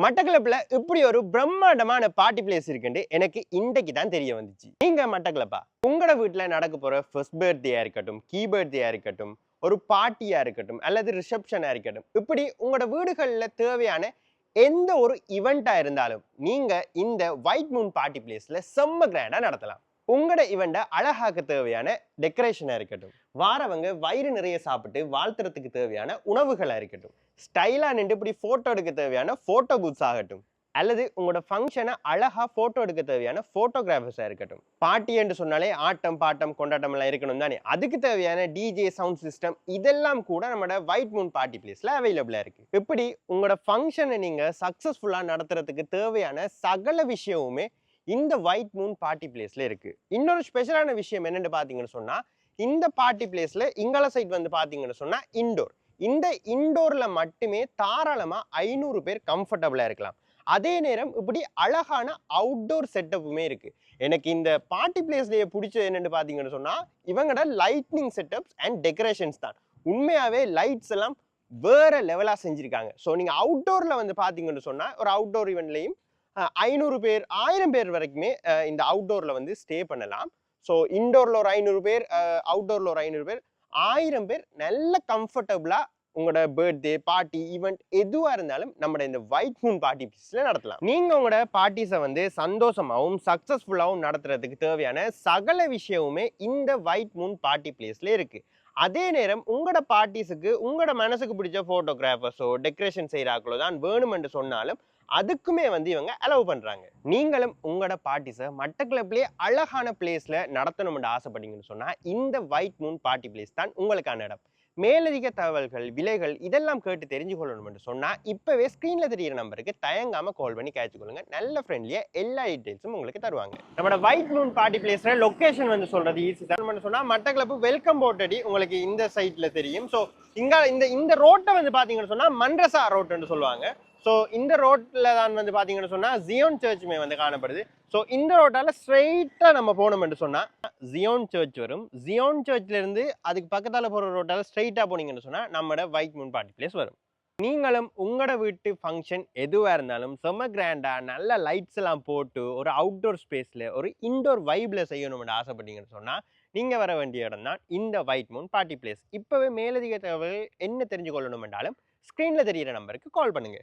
மட்டக்களப்புல இப்படி ஒரு பிரம்மாண்டமான பார்ட்டி பிளேஸ் இருக்குன்னு எனக்கு இன்றைக்கு தான் தெரிய வந்துச்சு. நீங்க மட்டக்களப்பா உங்களோட வீட்டுல நடக்க போற ஃபர்ஸ்ட் பர்த்டேயா இருக்கட்டும், கீ பர்த்டேயா இருக்கட்டும், ஒரு பார்ட்டியா இருக்கட்டும் அல்லது ரிசப்ஷனா இருக்கட்டும், இப்படி உங்களோட வீடுகள்ல தேவையான எந்த ஒரு ஈவெண்டா இருந்தாலும் நீங்க இந்த ஒயிட் மூன் பார்ட்டி பிளேஸ்ல செம்ம கிராண்டா நடத்தலாம். உங்களோட ஈவெண்ட அழகாக்க தேவையான டெக்கரேஷனா இருக்கட்டும், வாரவங்க வயிறு நிறைய சாப்பிட்டு வாழ்த்துறதுக்கு தேவையான உணவுகளா இருக்கட்டும், ஸ்டைலா நின்று இப்படி போட்டோ எடுக்க தேவையான போட்டோ பூத்ஸ் ஆகட்டும், அல்லது உங்களோட ஃபங்க்ஷனை அழகா போட்டோ எடுக்க தேவையான போட்டோகிராஃபர்ஸா இருக்கட்டும். பார்ட்டி என்று சொன்னாலே ஆட்டம் பாட்டம் கொண்டாட்டம் எல்லாம் இருக்கணும் தானே, அதுக்கு தேவையான டிஜே சவுண்ட் சிஸ்டம் இதெல்லாம் கூட நம்மளோட ஒயிட் மூன் பார்ட்டி பிளேஸ்ல அவைலபிளா இருக்கு. இப்படி உங்களோட ஃபங்க்ஷனை நீங்க சக்சஸ்ஃபுல்லா நடத்துறதுக்கு தேவையான சகல விஷயமுமே இந்த ஒயிட் மூன் பார்ட்டி பிளேஸ்ல இருக்கு. இன்னொரு ஸ்பெஷலான விஷயம் என்னன்னு பாத்தீங்கன்னு சொன்னா, இந்த பார்ட்டி பிளேஸ்ல இங்கால சைட் வந்து பாத்தீங்கன்னு சொன்னா இன்டோர். இந்த இன்டோர்ல மட்டுமே தாராளமா 500 பேர் கம்ஃபர்டபுளா இருக்கலாம். அதே நேரம் இப்படி அழகான அவுட்டோர் செட்டப்புமே இருக்கு. எனக்கு இந்த பார்ட்டி பிளேஸ்லயே பிடிச்சது என்னன்னு பாத்தீங்கன்னு சொன்னா, இவங்களோட லைட்னிங் செட்டப்ஸ் அண்ட் டெக்கரேஷன்ஸ் தான். உண்மையாவே லைட்ஸ் எல்லாம் வேற லெவலா செஞ்சிருக்காங்க. ஸோ நீங்க அவுட்டோர்ல வந்து பாத்தீங்கன்னு சொன்னா, ஒரு அவுட்டோர் ஈவெண்ட்லையும் 500 பேர் 1000 பேர் வரைக்குமே இந்த அவுட்டோர்ல வந்து ஸ்டே பண்ணலாம். ஸோ இன்டோர்ல ஒரு 500 பேர், அவுட்டோர்ல ஒரு 500 பேர், 1000 பேர் நல்ல கம்ஃபர்டபுளா உங்களோட பர்த்டே பார்ட்டி ஈவெண்ட் எதுவா இருந்தாலும் நம்ம இந்த ஒயிட் மூன் பார்ட்டி பிளேஸ்ல நடத்தலாம். நீங்க உங்களோட பார்ட்டிஸை வந்து சந்தோஷமாவும் சக்சஸ்ஃபுல்லாவும் நடத்துறதுக்கு தேவையான சகல விஷயமுமே இந்த ஒயிட் மூன் பார்ட்டி பிளேஸ்ல இருக்கு. அதே நேரம் உங்களோட பார்ட்டிஸுக்கு உங்களோட மனசுக்கு பிடிச்ச போட்டோகிராஃபர்ஸோ டெக்கரேஷன் செய்யறாங்களோ தான் வேணுமென்று சொன்னாலும் அதுக்குமே வந்து இவங்க அலோவ் பண்றாங்க. நீங்களும் உங்களோட பார்ட்டிஸை மட்டக்களப்பிலே அழகான பிளேஸ்ல நடத்தணும்னு ஆசைப்பட்டீங்கன்னு சொன்னா இந்த ஒயிட் மூன் பார்ட்டி பிளேஸ் தான் உங்களுக்கான இடம். மேலதிக தகவல்கள், விலைகள் இதெல்லாம் கேட்டு தெரிஞ்சு கொள்ளணும்னு சொன்னா இப்பவே ஸ்கிரீன்ல தெரியிற நம்பருக்கு தயங்காம கால் பண்ணி கேட்டுக்கொள்ளுங்க. நல்ல ஃப்ரெண்ட்லியா எல்லா டீடைல்ஸும் உங்களுக்கு தருவாங்க. நம்ம ஒயிட் மூன் பார்ட்டி பிளேஸ்ல லொகேஷன் வந்து சொல்றது ஈஸி தான். சொன்னா மட்டக்களப்பு வெல்கம் போர்ட்டடி உங்களுக்கு இந்த சைட்ல தெரியும். ஸோ இங்க இந்த ரோட்டை வந்து பாத்தீங்கன்னு சொன்னா மன்ரசா ரோட்னு சொல்லுவாங்க. ஸோ இந்த ரோட்ல தான் வந்து பாத்தீங்கன்னு சொன்னா ஜியோன் சர்ச்சுமே வந்து காணப்படுது. ஸோ இந்த ரோட்டால ஸ்ட்ரெயிட்டா நம்ம போனோம்னு சொன்னா ஜியோன் சர்ச் வரும். ஜியோன் சர்ச்ல இருந்து அதுக்கு பக்கத்தால போற ரோட்டால ஸ்ட்ரெயிட்டா போனீங்கன்னு சொன்னா நம்மளோட ஒயிட் மூன் பார்ட்டி பிளேஸ் வரும். நீங்களும் உங்களோட வீட்டு ஃபங்க்ஷன் எதுவாக இருந்தாலும் செம்ம கிராண்டா நல்ல லைட்ஸ் எல்லாம் போட்டு ஒரு அவுட்டோர் ஸ்பேஸ்ல ஒரு இன்டோர் வைப்ல செய்யணும்னு ஆசைப்பட்டீங்கன்னு சொன்னா நீங்க வர வேண்டிய இடம் தான் இந்த ஒயிட் மூன் பார்ட்டி பிளேஸ். இப்பவே மேலதிக தகவல் என்ன தெரிஞ்சு கொள்ளணும் என்றாலும் ஸ்கிரீன்ல தெரியிற நம்பருக்கு கால் பண்ணுங்க.